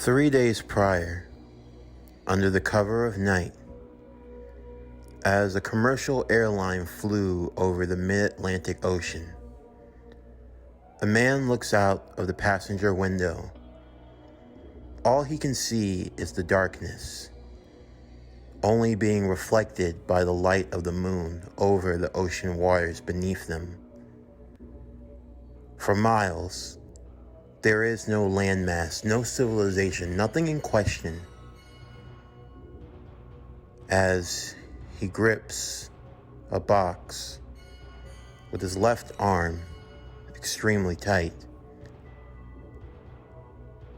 3 days prior, under the cover of night, as a commercial airline flew over the mid-Atlantic Ocean, a man looks out of the passenger window. All he can see is the darkness, only being reflected by the light of the moon over the ocean waters beneath them. For miles, there is no landmass, no civilization, nothing in question. As he grips a box with his left arm extremely tight,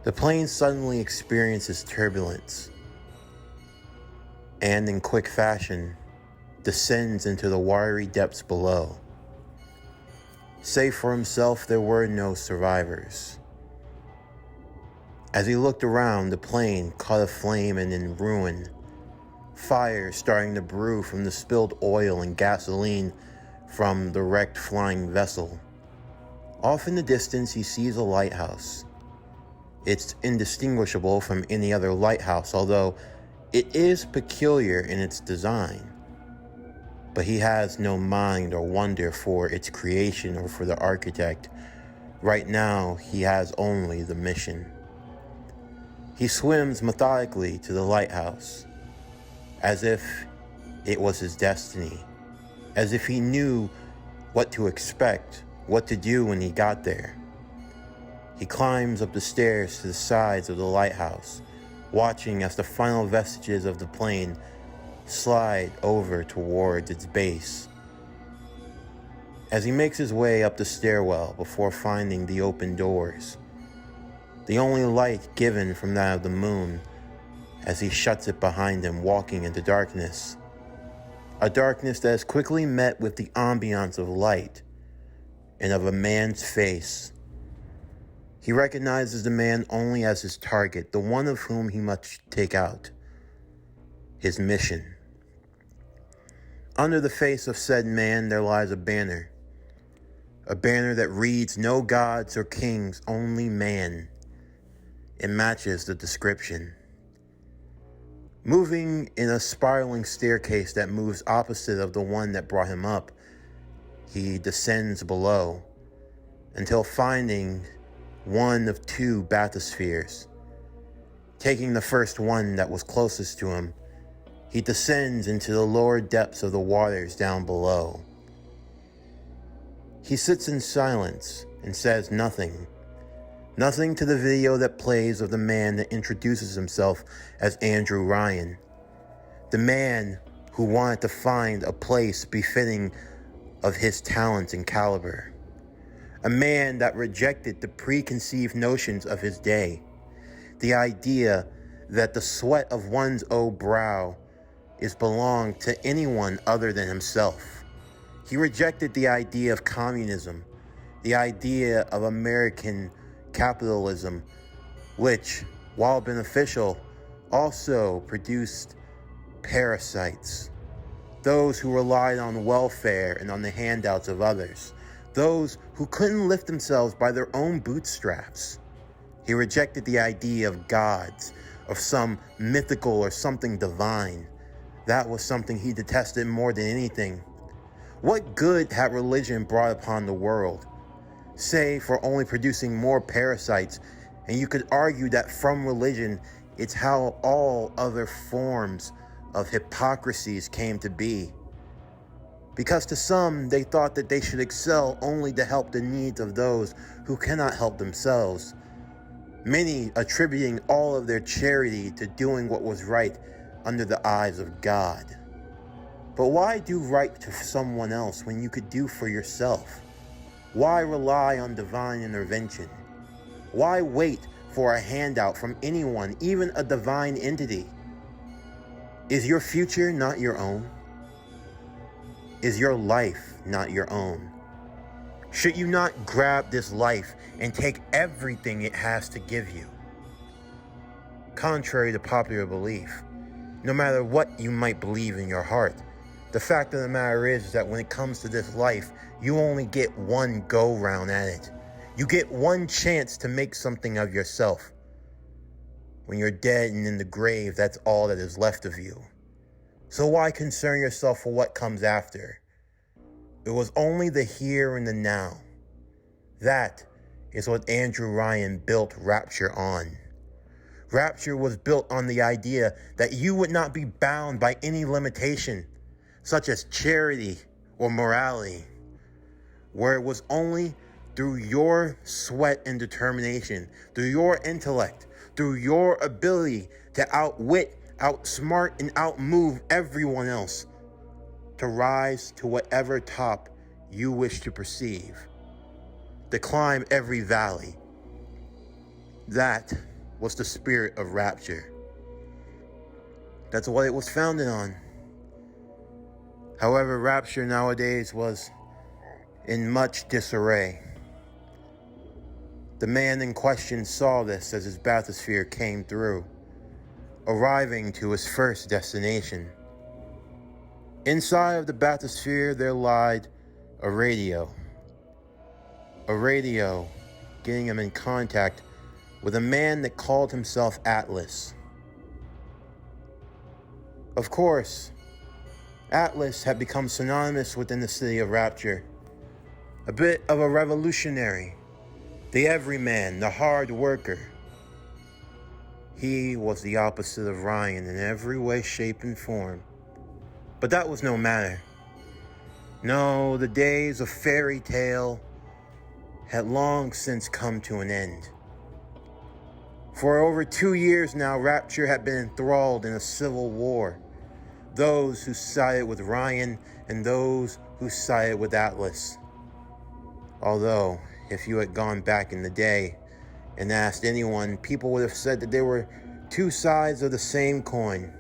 the plane suddenly experiences turbulence and in quick fashion descends into the watery depths below. Save for himself, there were no survivors. As he looked around, the plane caught aflame and in ruin, fire starting to brew from the spilled oil and gasoline from the wrecked flying vessel. Off in the distance, he sees a lighthouse. It's indistinguishable from any other lighthouse, although it is peculiar in its design. But he has no mind or wonder for its creation or for the architect. Right now, he has only the mission. He swims methodically to the lighthouse, as if it was his destiny, as if he knew what to expect, what to do when he got there. He climbs up the stairs to the sides of the lighthouse, watching as the final vestiges of the plane slide over towards its base. As he makes his way up the stairwell before finding the open doors, the only light given from that of the moon, as he shuts it behind him, walking into darkness. A darkness that is quickly met with the ambiance of light and of a man's face. He recognizes the man only as his target, the one of whom he must take out. His mission. Under the face of said man there lies a banner. A banner that reads, "No gods or kings, only man." It matches the description. Moving in a spiraling staircase that moves opposite of the one that brought him up, he descends below until finding one of two bathyspheres. Taking the first one that was closest to him, he descends into the lower depths of the waters down below. He sits in silence and says nothing. Nothing to the video that plays of the man that introduces himself as Andrew Ryan. The man who wanted to find a place befitting of his talents and caliber. A man that rejected the preconceived notions of his day. The idea that the sweat of one's own brow is belonged to anyone other than himself. He rejected the idea of communism, the idea of American capitalism, which, while beneficial, also produced parasites. Those who relied on welfare and on the handouts of others. Those who couldn't lift themselves by their own bootstraps. He rejected the idea of gods, of some mythical or something divine. That was something he detested more than anything. What good had religion brought upon the world? Save for only producing more parasites, and you could argue that from religion, it's how all other forms of hypocrisies came to be. Because to some, they thought that they should excel only to help the needs of those who cannot help themselves. Many attributing all of their charity to doing what was right under the eyes of God. But why do right to someone else when you could do for yourself? Why rely on divine intervention? Why wait for a handout from anyone, even a divine entity? Is your future not your own? Is your life not your own? Should you not grab this life and take everything it has to give you? Contrary to popular belief, no matter what you might believe in your heart, the fact of the matter is that when it comes to this life, you only get one go-round at it. You get one chance to make something of yourself. When you're dead and in the grave, that's all that is left of you. So why concern yourself for what comes after? It was only the here and the now. That is what Andrew Ryan built Rapture on. Rapture was built on the idea that you would not be bound by any limitation, such as charity or morality, where it was only through your sweat and determination, through your intellect, through your ability to outwit, outsmart, and outmove everyone else, to rise to whatever top you wish to perceive, to climb every valley. That was the spirit of Rapture. That's what it was founded on. However, Rapture nowadays was in much disarray. The man in question saw this as his bathysphere came through, arriving to his first destination. Inside of the bathysphere there lied a radio. A radio getting him in contact with a man that called himself Atlas. Of course, Atlas had become synonymous within the city of Rapture. A bit of a revolutionary, the everyman, the hard worker. He was the opposite of Ryan in every way, shape, and form. But that was no matter. No, the days of fairy tale had long since come to an end. For over 2 years now, Rapture had been enthralled in a civil war. Those who sided with Ryan and those who sided with Atlas. Although, if you had gone back in the day and asked anyone, people would have said that there were two sides of the same coin.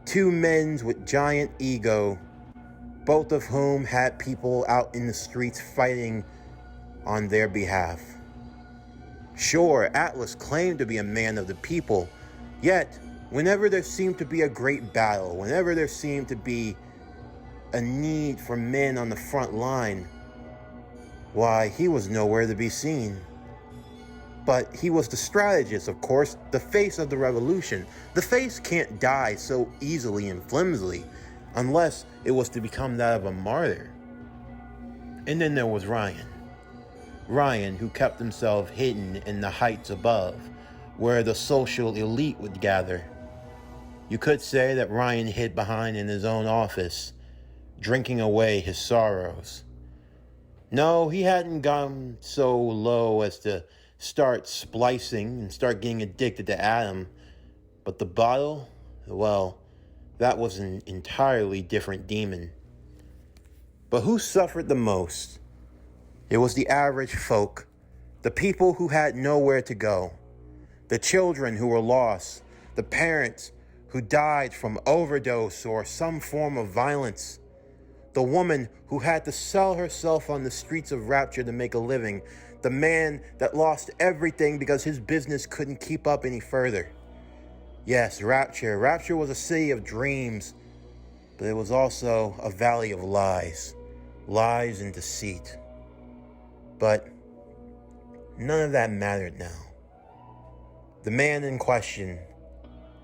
Two men with giant ego, both of whom had people out in the streets fighting on their behalf. Sure, Atlas claimed to be a man of the people, yet whenever there seemed to be a great battle, whenever there seemed to be a need for men on the front line, why, he was nowhere to be seen. But he was the strategist, of course, the face of the revolution. The face can't die so easily and flimsily unless it was to become that of a martyr. And then there was Ryan. Ryan, who kept himself hidden in the heights above, where the social elite would gather. You could say that Ryan hid behind in his own office, drinking away his sorrows. No, he hadn't gone so low as to start splicing and start getting addicted to Adam. But the bottle, well, that was an entirely different demon. But who suffered the most? It was the average folk, the people who had nowhere to go, the children who were lost, the parents who died from overdose or some form of violence, the woman who had to sell herself on the streets of Rapture to make a living, the man that lost everything because his business couldn't keep up any further. Yes, Rapture was a city of dreams, but it was also a valley of lies and deceit. But none of that mattered now. The man in question,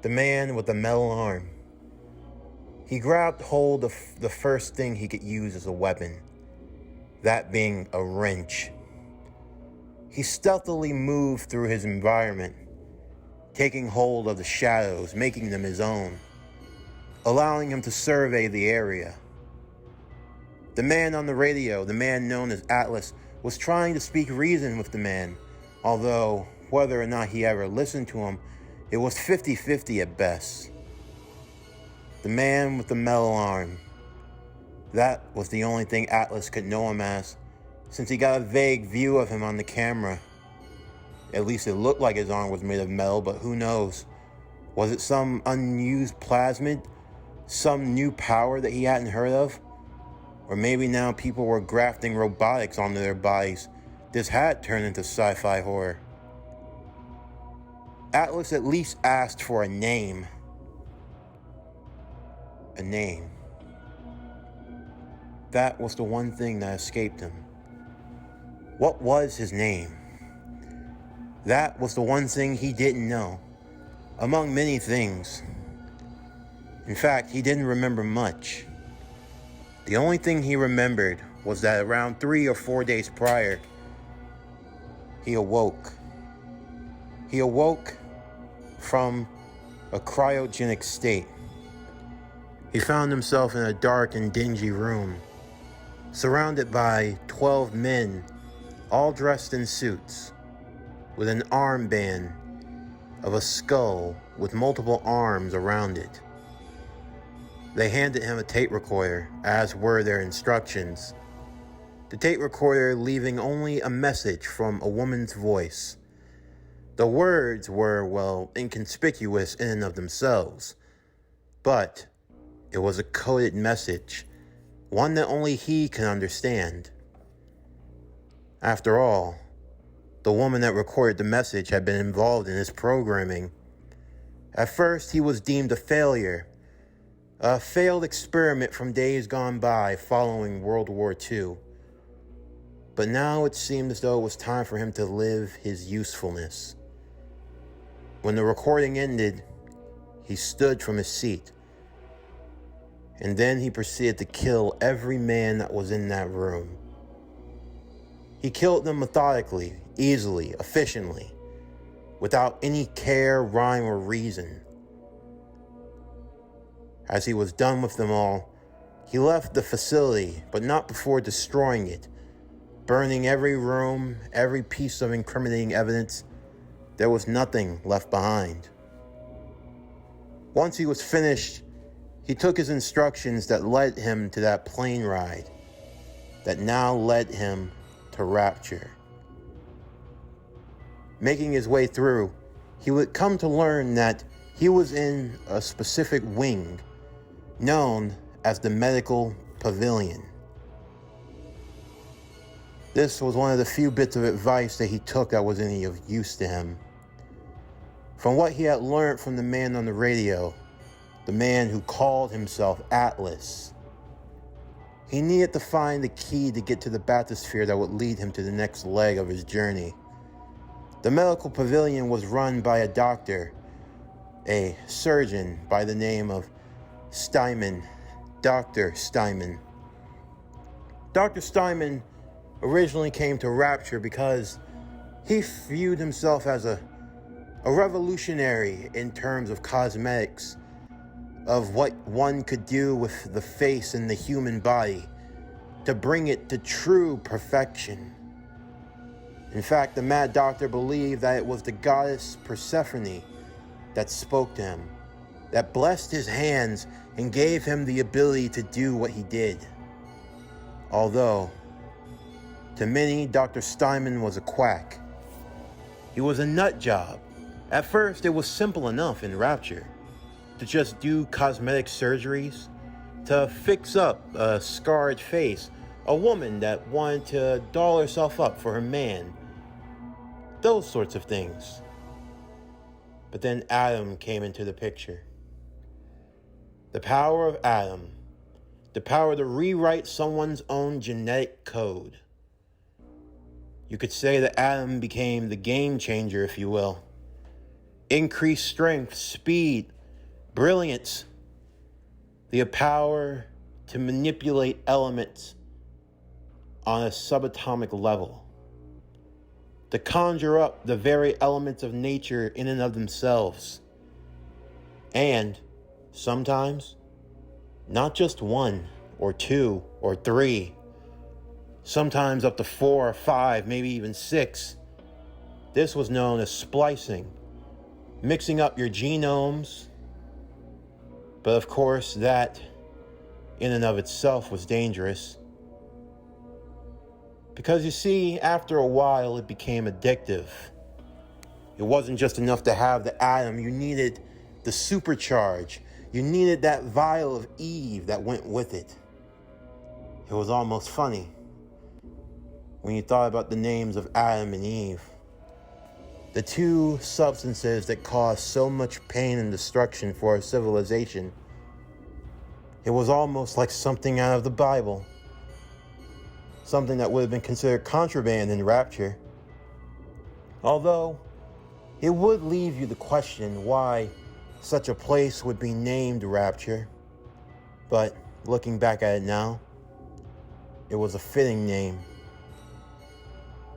the man with the metal arm, he grabbed hold of the first thing he could use as a weapon, that being a wrench. He stealthily moved through his environment, taking hold of the shadows, making them his own, allowing him to survey the area. The man on the radio, the man known as Atlas, was trying to speak reason with the man, although whether or not he ever listened to him, it was 50-50 at best. The man with the metal arm, that was the only thing Atlas could know him as, since he got a vague view of him on the camera. At least it looked like his arm was made of metal, but who knows? Was it some unused plasmid? Some new power that he hadn't heard of? Or maybe now people were grafting robotics onto their bodies. This had turned into sci-fi horror. Atlas at least asked for a name. A name. That was the one thing that escaped him. What was his name? That was the one thing he didn't know. among many things. In fact, he didn't remember much. The only thing he remembered was that around 3 or 4 days prior, he awoke. He awoke from a cryogenic state. He found himself in a dark and dingy room, surrounded by 12 men, all dressed in suits, with an armband of a skull with multiple arms around it. They handed him a tape recorder, as were their instructions. The tape recorder leaving only a message from a woman's voice. The words were, well, inconspicuous in and of themselves, but it was a coded message, one that only he can understand. After all, the woman that recorded the message had been involved in his programming. At first, he was deemed a failure, a failed experiment from days gone by following World War II. But now it seemed as though it was time for him to live his usefulness. When the recording ended, he stood from his seat, and then he proceeded to kill every man that was in that room. He killed them methodically, easily, efficiently, without any care, rhyme, or reason. As he was done with them all, he left the facility, but not before destroying it, burning every room, every piece of incriminating evidence. There was nothing left behind. Once he was finished, he took his instructions that led him to that plane ride, that now led him to Rapture. Making his way through, he would come to learn that he was in a specific wing, known as the medical pavilion. This was one of the few bits of advice that he took that was any of use to him. From what he had learned from the man on the radio, the man who called himself Atlas, he needed to find the key to get to the bathysphere that would lead him to the next leg of his journey. The medical pavilion was run by a doctor, a surgeon by the name of Steinman, Dr. Steinman. Dr. Steinman originally came to Rapture because he viewed himself as a revolutionary in terms of cosmetics, of what one could do with the face and the human body to bring it to true perfection. In fact, the Mad Doctor believed that it was the goddess Persephone that spoke to him, that blessed his hands and gave him the ability to do what he did. Although, to many, Dr. Steinman was a quack. He was a nut job. At first, it was simple enough in Rapture to just do cosmetic surgeries, to fix up a scarred face, a woman that wanted to doll herself up for her man, those sorts of things. But then Adam came into the picture. The power of Adam, the power to rewrite someone's own genetic code. You could say that Adam became the game changer, if you will. Increased strength, speed, brilliance, the power to manipulate elements on a subatomic level, to conjure up the very elements of nature in and of themselves, and sometimes not just one or two or three, sometimes up to 4 or 5, maybe even 6. This was known as splicing, mixing up your genomes. But of course, that in and of itself was dangerous. Because you see, after a while, it became addictive. It wasn't just enough to have the atom. You needed the supercharge. You needed that vial of Eve that went with it. It was almost funny when you thought about the names of Adam and Eve. The two substances that caused so much pain and destruction for our civilization. It was almost like something out of the Bible. Something that would have been considered contraband in Rapture. Although, It would leave you to question why such a place would be named Rapture, but looking back at it now, it was a fitting name.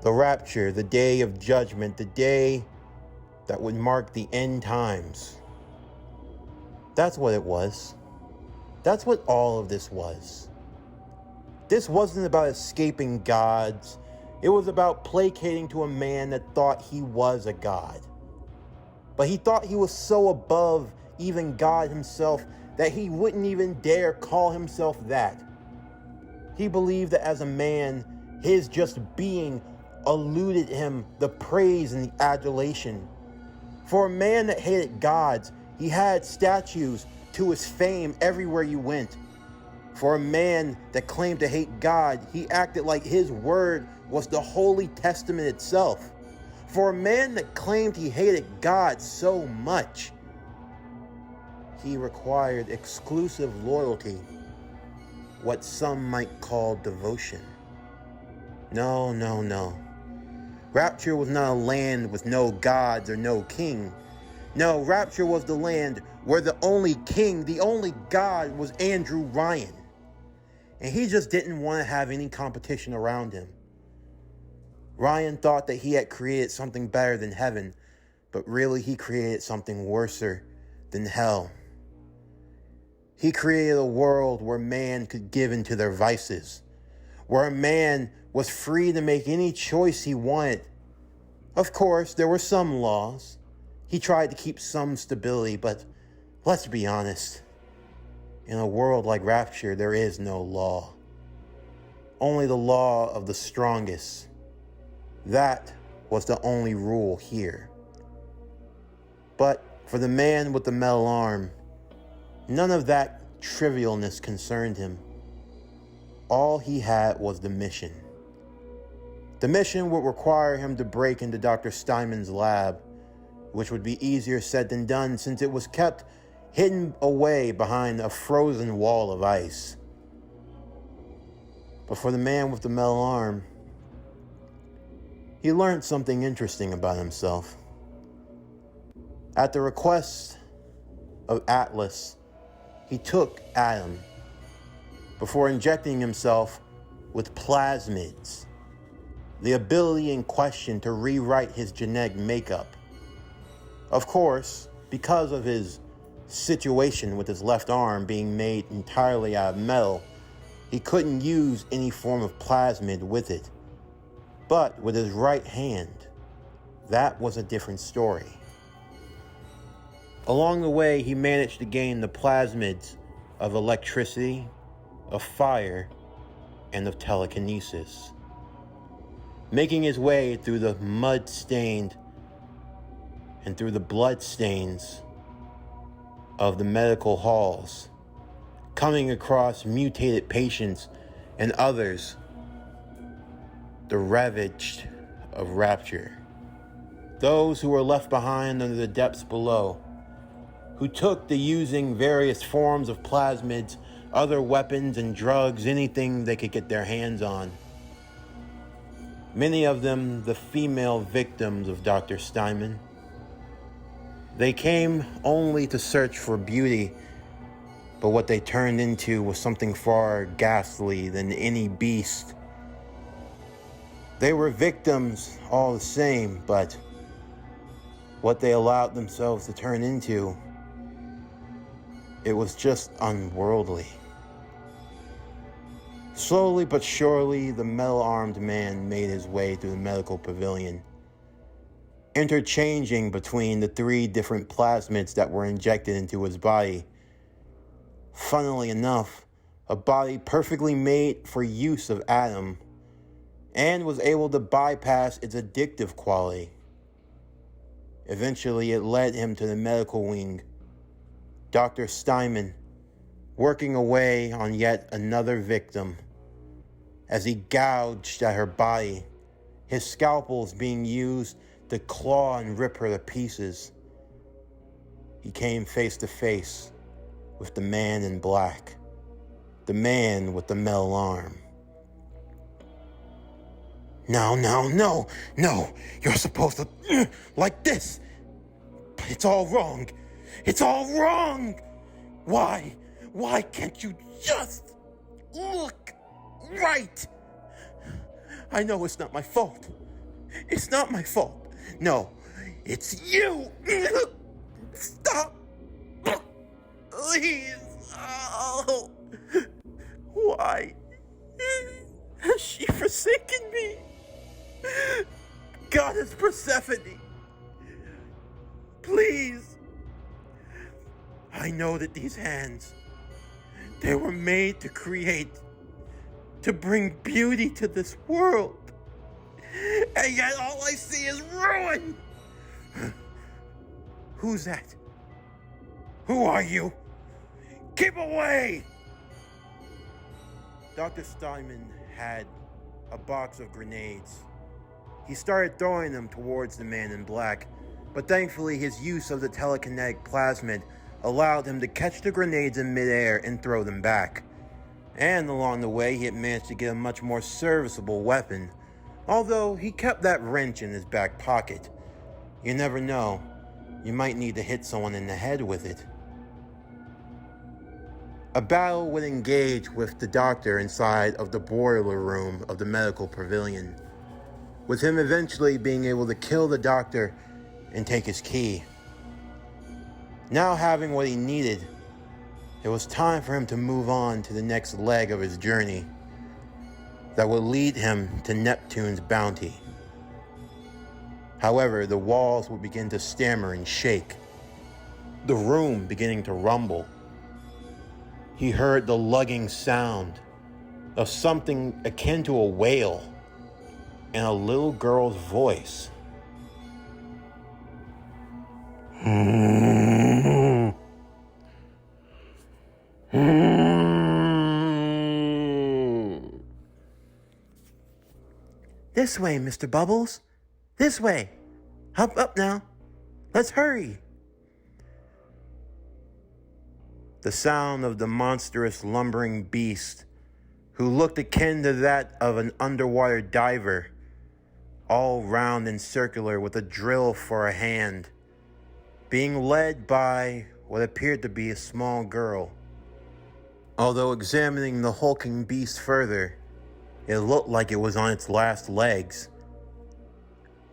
The Rapture, the day of judgment, the day that would mark the end times. That's what it was. That's what all of this was. This wasn't about escaping gods. It was about placating to a man that thought he was a god. But he thought he was so above even God himself that he wouldn't even dare call himself that. He believed that as a man, his just being eluded him the praise and the adulation. For a man that hated gods, he had statues to his fame everywhere you went. For a man that claimed to hate God, he acted like his word was the Holy Testament itself. For a man that claimed he hated God so much, he required exclusive loyalty, what some might call devotion. No. Rapture was not a land with no gods or no king. No, Rapture was the land where the only king, the only god was Andrew Ryan. And he just didn't want to have any competition around him. Ryan thought that he had created something better than heaven, but really he created something worser than hell. He created a world where man could give into their vices, where a man was free to make any choice he wanted. Of course, there were some laws. He tried to keep some stability, but let's be honest. In a world like Rapture, there is no law. Only the law of the strongest. That was the only rule here. But for the man with the metal arm, none of that trivialness concerned him. All he had was the mission. The mission would require him to break into Dr. Steinman's lab, which would be easier said than done since it was kept hidden away behind a frozen wall of ice. But for the man with the metal arm, he learned something interesting about himself. At the request of Atlas, he took Adam before injecting himself with plasmids, the ability in question to rewrite his genetic makeup. Of course, because of his situation with his left arm being made entirely out of metal, he couldn't use any form of plasmid with it. But with his right hand, that was a different story. Along the way, he managed to gain the plasmids of electricity, of fire, and of telekinesis. Making his way through the mud-stained and through the blood-stains of the medical halls, coming across mutated patients and others, the ravaged of Rapture. Those who were left behind under the depths below, who took to using various forms of plasmids, other weapons and drugs, anything they could get their hands on. Many of them the female victims of Dr. Steinman. They came only to search for beauty, but what they turned into was something far ghastly than any beast. They were victims all the same, but what they allowed themselves to turn into, it was just unworldly. Slowly but surely, the metal-armed man made his way through the medical pavilion, interchanging between the 3 different plasmids that were injected into his body. Funnily enough, a body perfectly made for use of Adam, and was able to bypass its addictive quality. Eventually, it led him to the medical wing. Dr. Steinman, working away on yet another victim, as he gouged at her body, his scalpels being used to claw and rip her to pieces. He came face to face with the man in black, the man with the metal arm. No, you're supposed to, like this, But it's all wrong. It's all wrong. Why? Why can't you just look right? I know it's not my fault. It's not my fault. No, it's you. Stop. Please. Oh. Why has she forsaken me? Goddess Persephone. Please. I know that these hands, they were made to create, to bring beauty to this world. And yet all I see is ruin. Who's that? Who are you? Keep away! Dr. Steinman had a box of grenades. He started throwing them towards the man in black, but thankfully his use of the telekinetic plasmid allowed him to catch the grenades in midair and throw them back. And along the way, he had managed to get a much more serviceable weapon, although he kept that wrench in his back pocket. You never know, you might need to hit someone in the head with it. A battle would engage with the doctor inside of the boiler room of the medical pavilion, with him eventually being able to kill the doctor and take his key. Now having what he needed, it was time for him to move on to the next leg of his journey that would lead him to Neptune's bounty. However, the walls would begin to stammer and shake, the room beginning to rumble. He heard the lugging sound of something akin to a wail and a little girl's voice. This way, Mr. Bubbles. This way. Hop up now. Let's hurry. The sound of the monstrous lumbering beast, who looked akin to that of an underwater diver, all round and circular with a drill for a hand, being led by what appeared to be a small girl. Although examining the hulking beast further, it looked like it was on its last legs.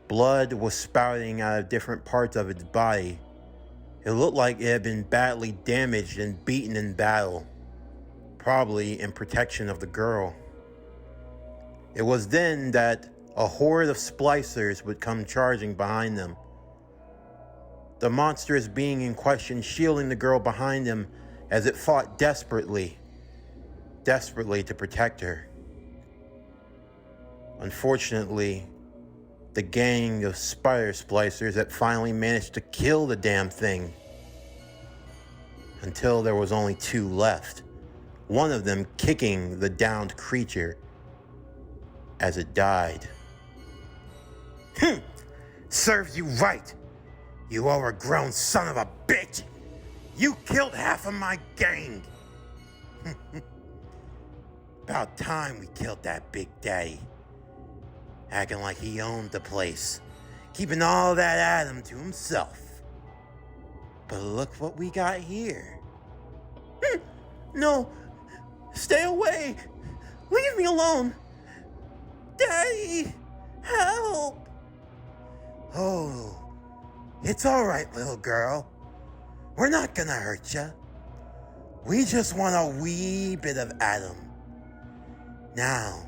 Blood was spouting out of different parts of its body. It looked like it had been badly damaged and beaten in battle, probably in protection of the girl. It was then that a horde of splicers would come charging behind them. The monstrous being in question shielding the girl behind him as it fought desperately to protect her. Unfortunately, the gang of spider splicers that finally managed to kill the damn thing, until there was only two left, one of them kicking the downed creature as it died. Serves you right, you overgrown son of a bitch! You killed half of my gang! About time we killed that Big Daddy. Acting like he owned the place, keeping all that Adam to himself. But look what we got here. No, stay away. Leave me alone. Daddy, help. Oh, it's all right, little girl. We're not gonna hurt you. We just want a wee bit of Adam. Now,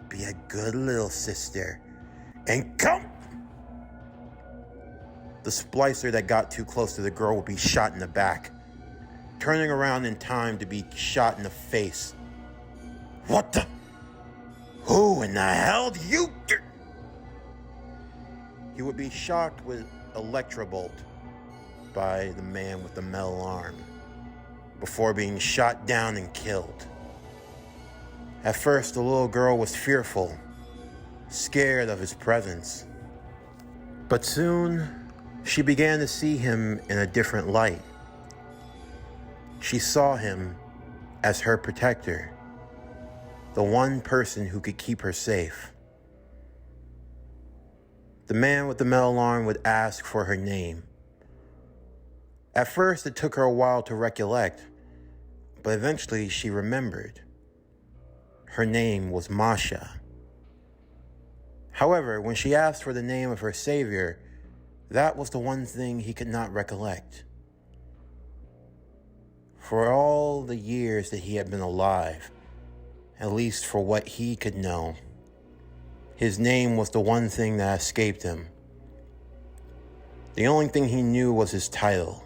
be a good little sister and come. The splicer that got too close to the girl would be shot in the back, turning around in time to be shot in the face. What the? Who in the hell do you do? He would be shocked with electrobolt by the man with the metal arm before being shot down and killed. At first, the little girl was fearful, scared of his presence. But soon, she began to see him in a different light. She saw him as her protector, the one person who could keep her safe. The man with the metal arm would ask for her name, At first, it took her a while to recollect, but eventually she remembered. Her name was Masha. However, when she asked for the name of her savior, that was the one thing he could not recollect. For all the years that he had been alive, at least for what he could know, his name was the one thing that escaped him. The only thing he knew was his title,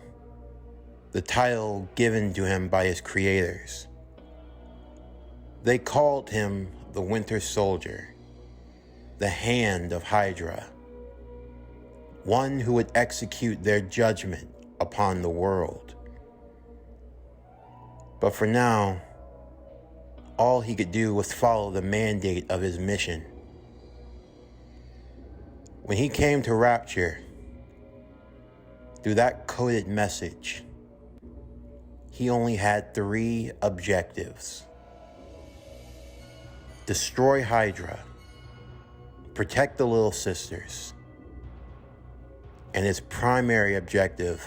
the title given to him by his creators. They called him the Winter Soldier, the Hand of Hydra, one who would execute their judgment upon the world. But for now, all he could do was follow the mandate of his mission. When he came to Rapture, through that coded message, he only had 3 objectives: destroy Hydra, protect the Little Sisters, and his primary objective,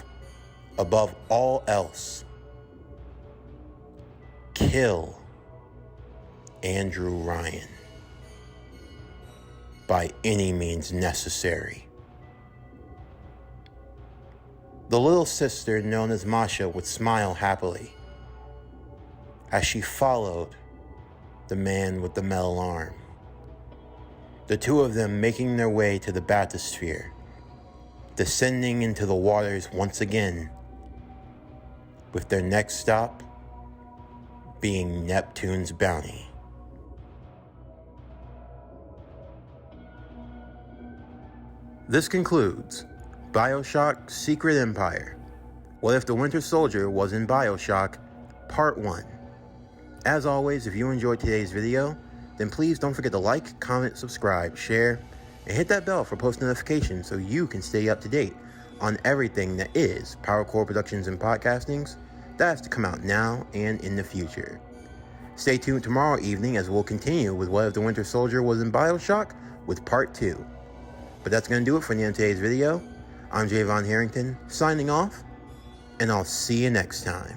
above all else, kill Andrew Ryan by any means necessary. The little sister, known as Masha, would smile happily as she followed the man with the metal arm. The two of them making their way to the bathysphere, descending into the waters once again, with their next stop being Neptune's bounty. This concludes BioShock Secret Empire. What if the Winter Soldier was in BioShock Part 1? As always, if you enjoyed today's video, then please don't forget to like, comment, subscribe, share, and hit that bell for post notifications so you can stay up to date on everything that is PowerCore Productions and Podcastings that has to come out now and in the future. Stay tuned tomorrow evening as we'll continue with What if the Winter Soldier was in BioShock with Part 2. But that's going to do it for the end of today's video. I'm Javon Harrington, signing off, and I'll see you next time.